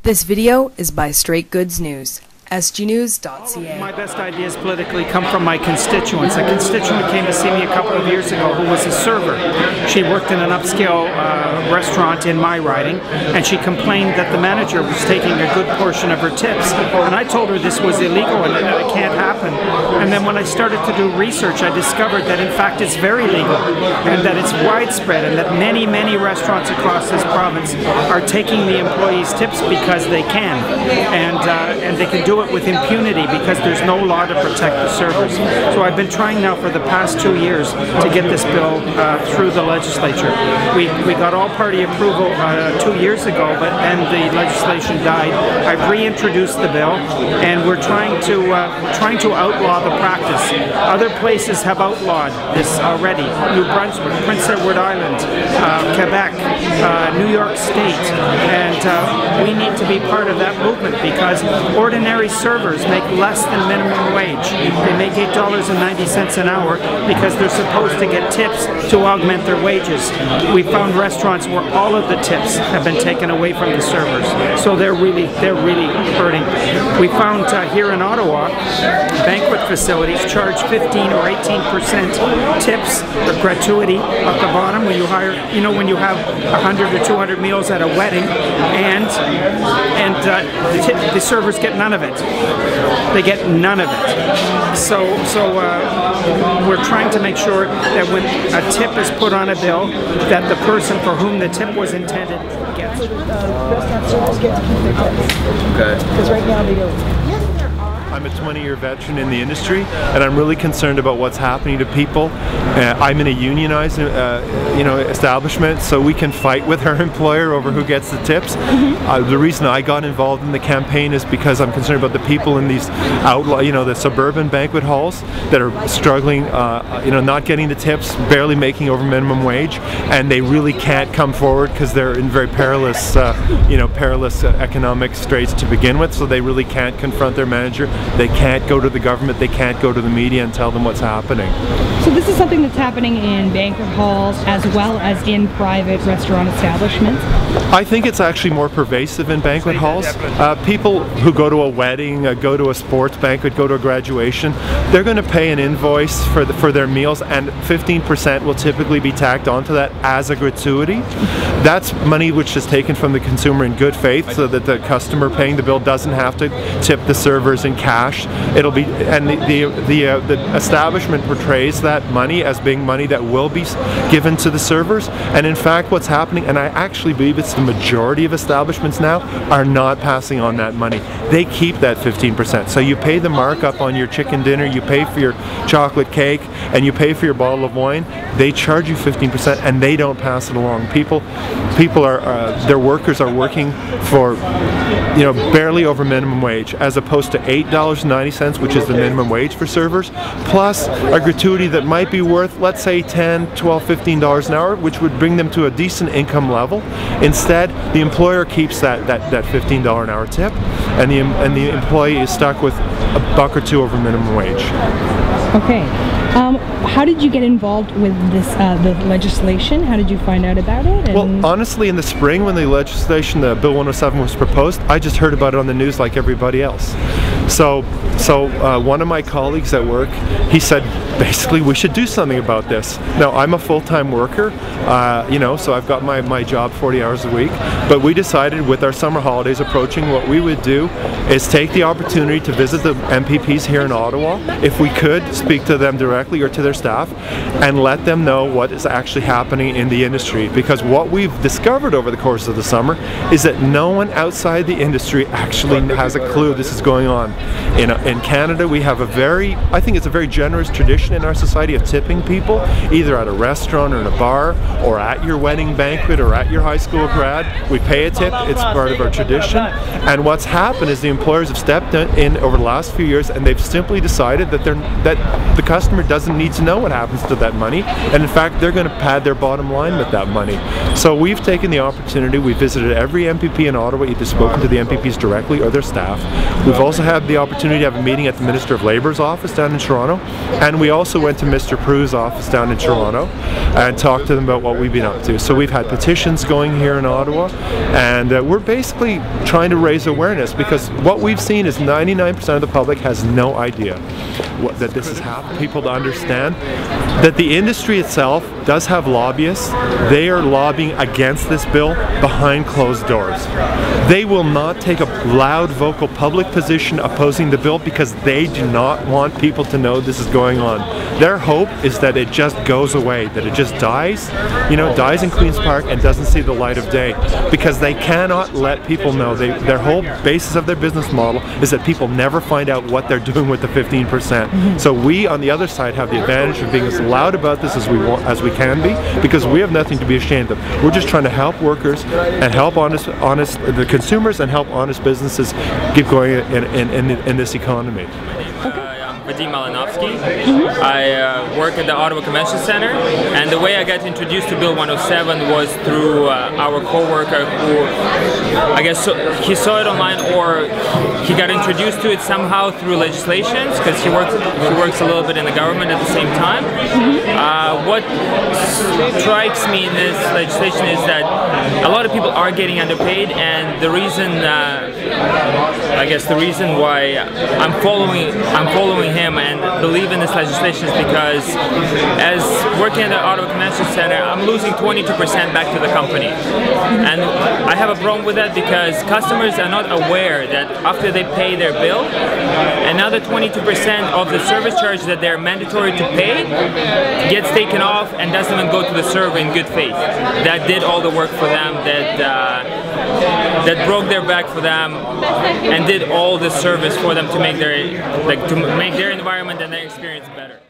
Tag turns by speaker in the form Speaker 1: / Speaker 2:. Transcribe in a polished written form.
Speaker 1: This video is by Straight Goods News. SGNews.ca.
Speaker 2: My best ideas politically come from my constituents. A constituent came to see me a couple of years ago who was a server. She worked in an upscale restaurant in my riding, and she complained that the manager was taking a good portion of her tips. And I told her this was illegal and that it can't happen. And then when I started to do research, I discovered that in fact it's very legal and that it's widespread and that many, many restaurants across this province are taking the employees' tips because they can. And they can do it with impunity because there's no law to protect the servers. So I've been trying now for the past 2 years to get this bill through the legislature. We got all-party approval 2 years ago, but then the legislation died. I've reintroduced the bill, and we're trying to outlaw the practice. Other places have outlawed this already. New Brunswick, Prince Edward Island, Quebec, New York State, and we need to be part of that movement because ordinary servers make less than minimum wage. They make $8.90 an hour because they're supposed to get tips to augment their wages. We found restaurants where all of the tips have been taken away from the servers, so they're really hurting. We found here in Ottawa, banquet facilities charge 15 or 18% tips or gratuity at the bottom when you hire, when you have 100 or 200 meals at a wedding, and the servers get none of it. They get none of it. So we're trying to make sure that when a tip is put on a bill, that the person for whom the tip was intended gets it.
Speaker 3: Restaurant servers get to keep their tips.
Speaker 4: Okay.
Speaker 3: Because right now they don't.
Speaker 4: I'm a 20-year veteran in the industry, and I'm really concerned about what's happening to people. I'm in a unionized, establishment, so we can fight with our employer over who gets the tips. The reason I got involved in the campaign is because I'm concerned about the people in these the suburban banquet halls that are struggling, not getting the tips, barely making over minimum wage, and they really can't come forward because they're in very perilous, perilous economic straits to begin with. So they really can't confront their manager. They can't go to the government, they can't go to the media and tell them what's happening.
Speaker 5: So this is something that's happening in banquet halls as well as in private restaurant establishments?
Speaker 4: I think it's actually more pervasive in banquet halls. People who go to a wedding, go to a sports banquet, go to a graduation, they're going to pay an invoice for their meals, and 15% will typically be tacked onto that as a gratuity. That's money which is taken from the consumer in good faith so that the customer paying the bill doesn't have to tip the servers in cash. It'll be, and the establishment portrays that money as being money that will be given to the servers. And in fact, what's happening, and I actually believe it's the majority of establishments now, are not passing on that money. They keep that 15%. So you pay the markup on your chicken dinner, you pay for your chocolate cake, and you pay for your bottle of wine. They charge you 15%, and they don't pass it along. People are their workers are working for barely over minimum wage, as opposed to $8.90, which is the minimum wage for servers, plus a gratuity that might be worth, let's say, $10, $12, $15 an hour, which would bring them to a decent income level. Instead, the employer keeps that $15 an hour tip, and the employee is stuck with a buck or two over minimum wage.
Speaker 5: Okay. How did you get involved with this, the legislation? How did you find out about it?
Speaker 4: Well, honestly, in the spring when the legislation, the Bill 107 was proposed, I just heard about it on the news like everybody else. So one of my colleagues at work, he said, basically, we should do something about this. Now, I'm a full-time worker, so I've got my job 40 hours a week, but we decided with our summer holidays approaching, what we would do is take the opportunity to visit the MPPs here in Ottawa, if we could, speak to them directly or to their staff, and let them know what is actually happening in the industry. Because what we've discovered over the course of the summer is that no one outside the industry actually has a clue this is going on. In Canada, we have I think it's a very generous tradition in our society of tipping people, either at a restaurant or in a bar, or at your wedding banquet, or at your high school grad. We pay a tip, it's part of our tradition. And what's happened is the employers have stepped in over the last few years, and they've simply decided that the customer doesn't need to know what happens to that money, and in fact they're going to pad their bottom line with that money. So we've taken the opportunity, we visited every MPP in Ottawa, either spoken to the MPPs directly or their staff. We've also had the opportunity to have a meeting at the Minister of Labour's office down in Toronto, and we also went to Mr. Prue's office down in Toronto and talked to them about what we've been up to. So we've had petitions going here in Ottawa, and we're basically trying to raise awareness, because what we've seen is 99% of the public has no idea that this is happening. People to understand that the industry itself does have lobbyists. They are lobbying against this bill behind closed doors. They will not take a loud vocal public position opposing the bill because they do not want people to know this is going on. Their hope is that it just goes away, that it just dies, dies in Queen's Park and doesn't see the light of day, because they cannot let people know. Their whole basis of their business model is that people never find out what they're doing with the 15%. So we on the other side have the advantage of being as loud about this as we can be, because we have nothing to be ashamed of. We're just trying to help workers and help the consumers and help honest businesses keep going in this economy.
Speaker 6: Vadim Malinovsky. I work at the Ottawa Convention Center, and the way I got introduced to Bill 107 was through our co-worker who, I guess, he saw it online, or he got introduced to it somehow through legislations, because he works a little bit in the government at the same time. What strikes me in this legislation is that a lot of people are getting underpaid, and the reason, I guess, the reason why I'm following him and believe in this legislation is because, as working at the Ottawa Convention Center, I'm losing 22% back to the company, and I have a problem with that because customers are not aware that after they pay their bill, another 22% of the service charge that they're mandatory to pay gets taken off and doesn't even go to the server in good faith. That did all the work for them, that broke their back for them, and did all the service for them to make their environment and their experience better.